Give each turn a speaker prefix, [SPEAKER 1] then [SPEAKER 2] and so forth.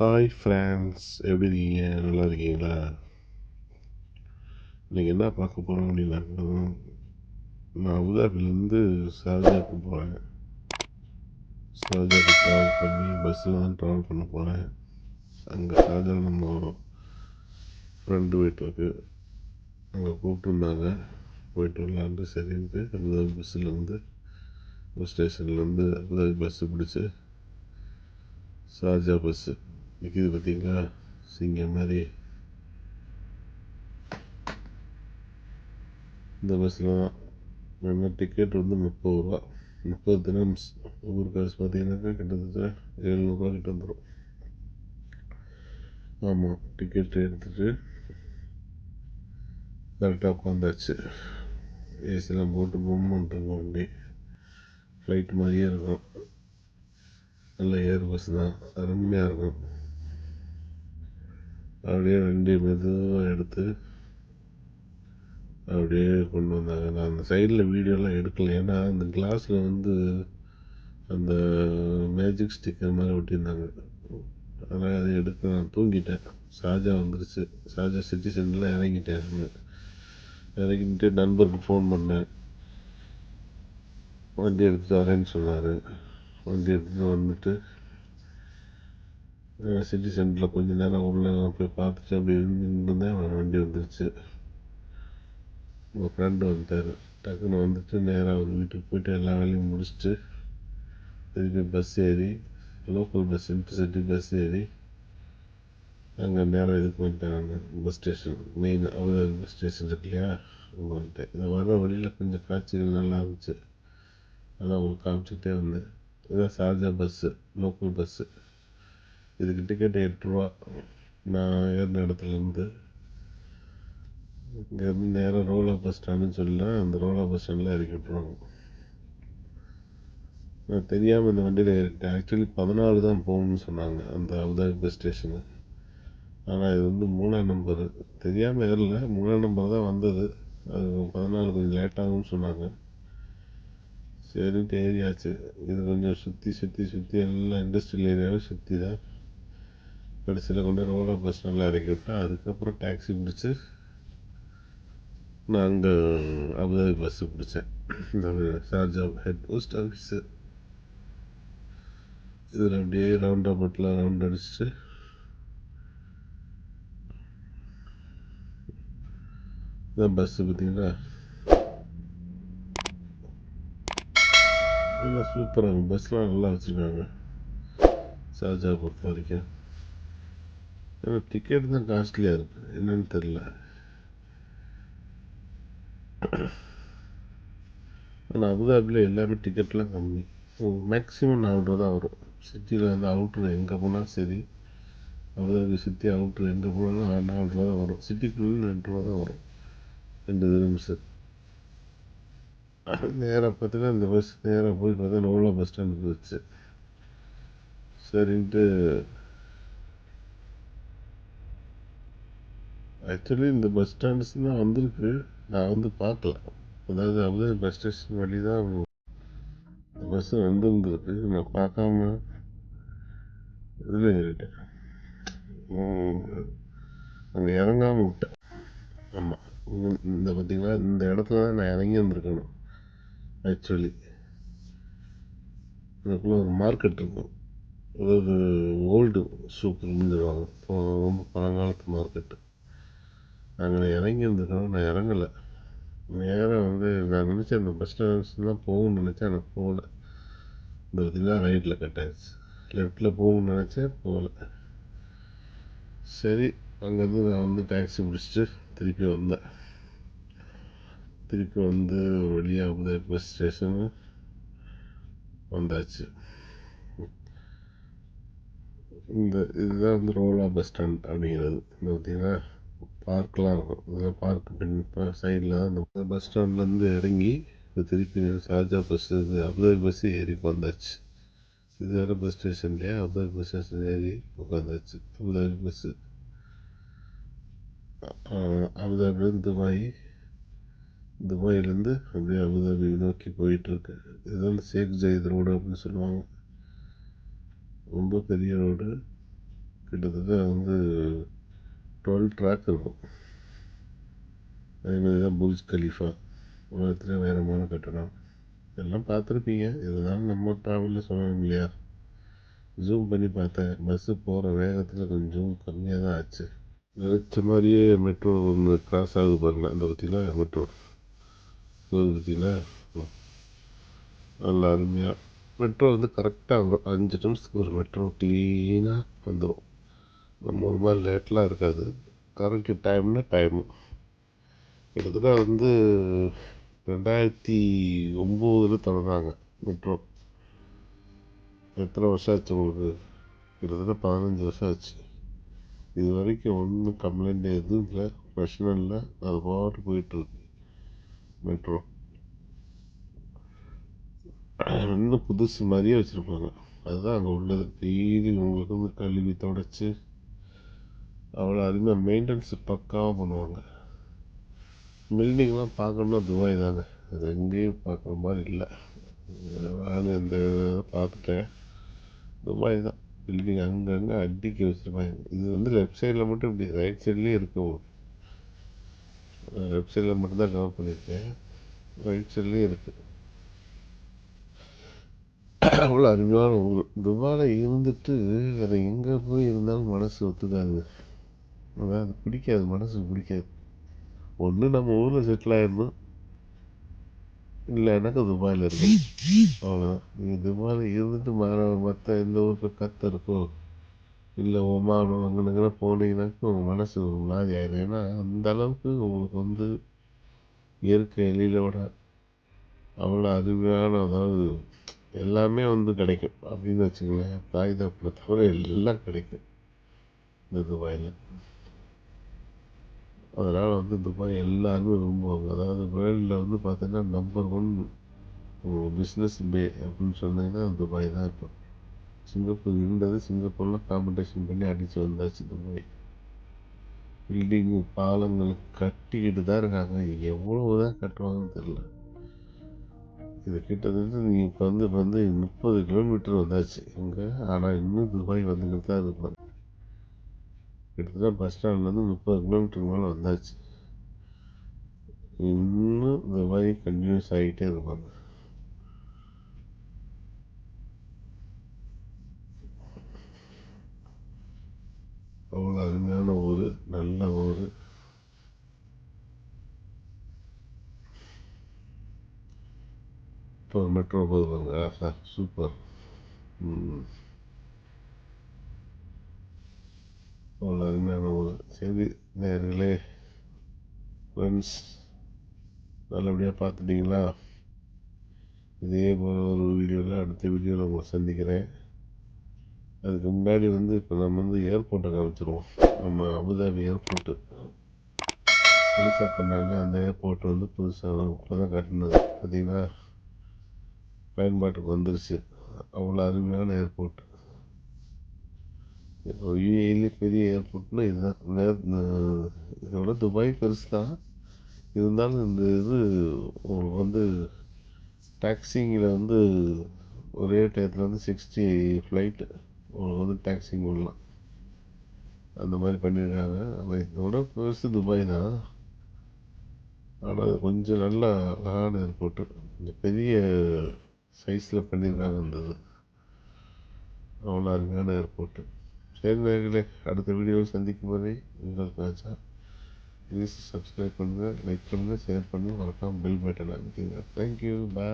[SPEAKER 1] Hi friends, எப்படி இருக்கீங்க? நல்லா இருக்கீங்களா? இன்றைக்கி என்ன பார்க்க போகிறோம் அப்படின்னாக்கா, நான் அபுதாபிலேருந்து ஷார்ஜாவுக்கு போகிறேன். ஷார்ஜாவுக்கு ட்ராவல் பண்ணி பஸ்ஸில் தான் ட்ராவல் பண்ண போகிறேன். அங்கே ஷார்ஜாவில் நம்ம ஃப்ரெண்டு வீட்டுக்கு அங்கே கூப்பிட்டுருந்தாங்க, போயிட்டு வரலான்ட்டு சரின்ட்டு அபுதாபி பஸ் ஸ்டேஷன்லேருந்து அபுதாபி பஸ்ஸு பிடிச்சி ஷார்ஜா பஸ்ஸு நிற்கிது பார்த்தீங்களா, சிங்கம் மாதிரி. இந்த பஸ்ஸில் தான் என்ன டிக்கெட் வந்து 30 ரூபா, 30 தினம்ஸ். ஊர் காசு பார்த்தீங்கன்னாக்கா கிட்டத்தட்ட 700 கிட்ட வந்துடும். ஆமாம், டிக்கெட் எடுத்துகிட்டு கரெக்டாக உட்காந்தாச்சு. ஏசிலாம் போட்டு பொம்முன்ட்டுருங்க வண்டி, ஃப்ளைட் மாதிரியே இருக்கும். நல்ல ஏர் பஸ் தான், அருமையாக இருக்கும். அப்படியே வண்டி மெதுவாக எடுத்து அப்படியே கொண்டு வந்தாங்க. நான் அந்த சைடில் வீடியோலாம் எடுக்கலை, ஏன்னா அந்த கிளாஸில் வந்து அந்த மேஜிக் ஸ்டிக்கர் மாதிரி ஒட்டியிருந்தாங்க. அதனால் அதை எடுக்க நான் தூங்கிட்டேன். ஷார்ஜா வந்துருச்சு. ஷார்ஜா சிட்டி சென்டரில் இறங்கிட்டேன். இறங்கிட்டு நண்பருக்கு ஃபோன் பண்ணேன், வண்டி எடுத்துகிட்டு வரேன்னு சொன்னார். வண்டி எடுத்துகிட்டு வந்துட்டு சிட்டி சென்டரில் கொஞ்சம் நேரம் உள்ளே போய் பார்த்துட்டு அப்படி இருந்தேன். வண்டி வந்துருச்சு. உங்கள் ஃப்ரெண்டு வந்துட்டார். டக்குன்னு வந்துட்டு நேராக ஒரு வீட்டுக்கு போய்ட்டு எல்லா வேலையும் முடிச்சுட்டு திருப்பி பஸ் ஏறி, லோக்கல் பஸ் இன்டர்சிட்டி பஸ் ஏறி அங்கே நேரம் இதுக்கு வந்துட்டேன். நான் bus station, main Abu Dhabi bus station இருக்கு இல்லையா, அங்கே வந்துட்டேன். இந்த வர வழியில் கொஞ்சம் காட்சிகள் நல்லா இருந்துச்சு, அதான் உங்களுக்கு காமிச்சிக்கிட்டே வந்தேன். இதுதான் ஷார்ஜா பஸ்ஸு, லோக்கல் பஸ்ஸு. இதுக்கு டிக்கெட் 8 ரூபா. நான் ஏறின இடத்துலேருந்து இங்கேருந்து நேராக ரோலா பஸ் ஸ்டாண்டுன்னு சொல்லலாம், அந்த ரோலா பஸ் ஸ்டாண்டில் இறக்கி விட்ருவாங்க. நான் தெரியாமல் இந்த வண்டியில் ஏறிட்டேன். ஆக்சுவலி 14 தான் போகணும்னு சொன்னாங்க அந்த அபுதாபி பஸ் ஸ்டேஷனு. ஆனால் இது வந்து 3ஆம் நம்பரு. தெரியாமல் ஏறல, 3ஆம் நம்பர் தான் வந்தது. அது 14 கொஞ்சம் லேட்டாகும்னு சொன்னாங்க. சரின்ட்டு ஏரியாச்சு. இது கொஞ்சம் சுற்றி எல்லாம் இண்டஸ்ட்ரியல் ஏரியாவை சுற்றி தான் கடைசியில் கொண்டு ரோலா பஸ் ஸ்டாண்டில் இறக்கி விட்டேன். அதுக்கப்புறம் டாக்ஸி பிடிச்சி நான் அங்கே அபுதாபி பஸ்ஸு பிடிச்சேன். இந்த ஷார்ஜா ஹெட் போஸ்ட் ஆஃபீஸு. இதில் அப்படியே ரவுண்ட் அடிச்சுட்டு இதான் பஸ்ஸு. பார்த்தீங்கன்னா இதெல்லாம் சூப்பராக இருக்கும். பஸ்லாம் நல்லா வச்சுருக்காங்க ஷார்ஜா பொறுத்த வரைக்கும். ஏன்னா டிக்கெட் தான் காஸ்ட்லியாக இருக்குது, என்னன்னு தெரில. ஆனால் அபுதாபியில் எல்லாமே டிக்கெட்லாம் கம்மி. மேக்ஸிமம் 4 ரூபா தான் வரும். சிட்டியில் வந்து அவுட்ரு எங்கே போனாலும் சரி, அபுதாபி சிட்டி அவுட்ரு எங்கே போனாலும் 4 ரூபா தான் வரும். சிட்டிக்குள்ளே 2 ரூபா தான் வரும், 2 திரம்ஸு. நேராக பார்த்தீங்கன்னா இந்த பஸ் நேராக போய் பார்த்தா ஓலா பஸ் ஸ்டாண்டுக்கு வச்சு சரின்ட்டு. ஆக்சுவலி இந்த பஸ் ஸ்டாண்ட்ஸ் தான் வந்திருக்கு, நான் வந்து பார்க்கல. அதாவது அபுதாபி பஸ் ஸ்டேஷன் வழி தான் பஸ்ஸு வந்துருந்துருக்கு, நான் பார்க்காம இதில் ஏறிட்டேன். அங்கே இறங்காமல் விட்டேன். ஆமாம், இந்த பார்த்திங்களா, இந்த இடத்துல தான் நான் இறங்கி வந்திருக்கணும். ஆக்சுவலி அதுக்குள்ளே ஒரு மார்க்கெட் இருக்கும், அதாவது ஓல்டு சூக்குன்னு சொல்லுவாங்க, ரொம்ப பழங்காலத்து மார்க்கெட்டு. அங்கே இறங்கி இருந்துருக்கணும், நான் இறங்கலை. நேராக வந்து நான் நினச்சேன் இந்த பஸ் ஸ்டாண்ட்ஸ் தான் போகணும்னு நினச்சேன், ஆனால் போகல. இந்த பார்த்திங்கன்னா ரைட்டில் கட் ஆகிடுச்சு. லெஃப்ட்டில் போகணும்னு நினச்சேன், போகல. சரி, அங்கேருந்து நான் வந்து டாக்ஸி பிடிச்சிட்டு திருப்பி வந்தேன். திருப்பி வந்து வழியாக அபுதாபி பஸ் ஸ்டேஷனு வந்தாச்சு. இதுதான் வந்து ரோலா பஸ் ஸ்டாண்ட் அப்படிங்கிறது. இந்த பார்த்திங்கன்னா பார்க்கெலாம் இருக்கும், இதெல்லாம் பார்க்கு பின் சைடில் தான் இந்த பஸ் ஸ்டாண்ட்லேருந்து இறங்கி இப்போ திருப்பி ஷார்ஜா பஸ்ஸு, இது அபுதாபி பஸ்ஸு ஏறி உட்காந்தாச்சு. இது வேறு பஸ் ஸ்டேஷன் இல்லையா, அபுதாபி பஸ் ஸ்டேஷன் ஏறி உட்காந்தாச்சு. அபுதாபி பஸ்ஸு அபுதாபிலேருந்து துபாயிலேருந்து அப்படியே அபுதாபி நோக்கி போயிட்டுருக்கு. இதுதான் ஷேக் ஜாயித் ரோடு அப்படின்னு சொல்லுவாங்க. ரொம்ப பெரிய ரோடு. கிட்டத்தட்ட வந்து 12 ட்ராக் இருக்கும். அதேமாதிரி தான் புர்ஜ் கலீஃபா, உலகத்தில் உயரமான கட்டடம். எல்லாம் பார்த்துருப்பீங்க. இருந்தாலும் நம்ம ட்ராவலில் சொல்லணும் இல்லையா. ஜூம் பண்ணி பார்த்தேன். பஸ்ஸு போகிற வேகத்தில் கொஞ்சம் கம்மியாக தான் ஆச்சு. நினச்ச மாதிரியே மெட்ரோ ஒன்று கிராஸ் ஆகுது பாருங்கள். அந்த பற்றியில் மெட்ரோ பற்றியில் நல்லா அருமையாக மெட்ரோ வந்து கரெக்டாக வரும். 5 நிமிஷத்துக்கு ஒரு மெட்ரோ க்ளீனாக வந்துடும். நம்ம ஒரு மாதிரி லேட்லாம் இருக்காது. கரெக்ட் டைம்னா டைமு. கிட்டத்தட்ட வந்து 2009 தொடர்றாங்க மெட்ரோ. எத்தனை வருஷம் ஆச்சு உங்களுக்கு? கிட்டத்தட்ட 15 வருஷம் ஆச்சு. இது வரைக்கும் ஒன்றும் கம்ப்ளைண்ட் எதுவும் இல்லை, பிரச்சனை இல்லை. அது பாட்டு போயிட்டுருக்கு மெட்ரோ. இன்னும் புதுசு மாதிரியே வச்சுருப்பாங்க. அதுதான் அங்கே உள்ளது. டெய்லி உங்களுக்கு வந்து கழுவி தொடச்சி அவ்வளோ அருமையாக மெயின்டெனன்ஸ் பக்காவாக பண்ணுவாங்க. பில்டிங்லாம் பார்க்கணுன்னா துபாய் தாங்க. அது எங்கேயும் பார்க்குற மாதிரி இல்லை. நான் இந்த பார்த்துட்டேன். துபாய் தான். பில்டிங் அங்கங்கே அடிக்க வச்சுருப்பாங்க. இது வந்து லெஃப்ட் சைடில் மட்டும் இப்படி, ரைட் சைட்லேயும் இருக்கும். லெஃப்ட் சைடில் மட்டும்தான் கவர் பண்ணியிருக்கேன். ரைட் சைட்லேயும் இருக்குது. அவ்வளோ அருமையான ஊர். துபாயில் இருந்துட்டு வேறு எங்கே போய் இருந்தாலும் மனசு ஒத்துக்காது. அதாவது பிடிக்காது, மனசுக்கு பிடிக்காது. ஒன்று நம்ம ஊரில் செட்டில் ஆகிடணும், இல்லைனாக்கா துபாயில் இருக்கும். அவ்வளோதான். நீங்கள் துபாயில் இருந்துட்டு மற்ற எந்த ஊருக்கு கத்தருக்கோ இல்லை ஒமானோ அங்கே போனீங்கன்னாக்கா உங்கள் மனசு ஒரு மாதிரி ஆயிடும். ஏன்னா அந்த அளவுக்கு உங்களுக்கு வந்து இயற்கை எழிலோட அவ்வளோ அருமையான, அதாவது எல்லாமே வந்து கிடைக்கும் அப்படின்னு வச்சுங்களேன். தாய் தப்பனை தவிர எல்லாம் கிடைக்கும் இந்த துபாயில். அதனால் வந்து துபாய் எல்லாருமே விரும்புவாங்க. அதாவது வேர்ல்டில் வந்து பார்த்தீங்கன்னா நம்பர் 1 பிஸ்னஸ் பே அப்படின்னு சொன்னீங்கன்னா துபாய் தான். இப்போ சிங்கப்பூர் இருந்தது, சிங்கப்பூரில் காம்படிஷன் பண்ணி அடித்து வந்தாச்சு துபாய். பில்டிங்கு பாலங்கள் கட்டிக்கிட்டு தான் இருக்காங்க. எவ்வளவு தான் கட்டுவாங்கன்னு தெரியல. இது கிட்டத்தட்ட நீங்கள் இப்போ வந்து 30 கிலோமீட்டர் வந்தாச்சு இங்கே. ஆனால் இன்னும் துபாய் வந்துக்கிட்டு தான் இருப்பாங்க. கிட்டத்தட்ட பஸ் ஸ்டாண்ட்லேருந்து 30 கிலோமீட்டருக்கு மேலே வந்தாச்சு. இன்னும் துபாய் கண்டினியூஸ் ஆகிட்டே இருப்பாங்க. அவ்வளோ அருமையான ஊர், நல்ல ஊர். இப்போ மெட்ரோ போதுவாங்க. ஆஹா, சூப்பர். அவ்வளோ அருமையான ஊர். சரி நேர்களே, ஃப்ரெண்ட்ஸ், நல்லபடியாக பார்த்துட்டிங்களா? இதே போல் ஒரு வீடியோவில் அடுத்த வீடியோவில் உங்களை சந்திக்கிறேன். அதுக்கு முன்னாடி வந்து இப்போ நம்ம வந்து ஏர்போர்ட்டை காமிச்சிருவோம். நம்ம அபுதாபி ஏர்போர்ட்டு புதுசாக பண்ணாங்க. அந்த ஏர்போர்ட் வந்து புதுசாக இப்போ தான் கட்டினது. பார்த்திங்கன்னா பயன்பாட்டுக்கு வந்துருச்சு. அவ்வளோ அருமையான ஏர்போர்ட். இப்போ யூஏஇலே பெரிய ஏர்போர்ட்னா இதுதான். இதோட துபாய் பெருசு தான். இருந்தாலும் இந்த இது உங்களுக்கு வந்து டாக்ஸிங்கில் வந்து ஒரே டயத்தில் வந்து 60 ஃப்ளைட்டு உங்களுக்கு வந்து டாக்ஸிங் பண்ணலாம். அந்த மாதிரி பண்ணியிருக்காங்க. நம்ம இதோட பெருசு துபாய் தான். ஆனால் கொஞ்சம் நல்லா அழகான ஏர்போர்ட்டு, கொஞ்சம் பெரிய சைஸில் பண்ணியிருக்காங்க. அந்த இது அவ்வளோ அருமையான ஏர்போர்ட்டு. சரி நேர்களே, அடுத்த வீடியோவில் சந்திக்கும் வரை உங்களுக்கு ஆச்சா. ப்ளீஸ் சப்ஸ்கிரைப் பண்ணுங்கள், லைக் பண்ணுங்கள், ஷேர் பண்ணுங்கள், மறக்காமல் பெல் பட்டன் அமைக்குங்க. தேங்க்யூ, பாய்.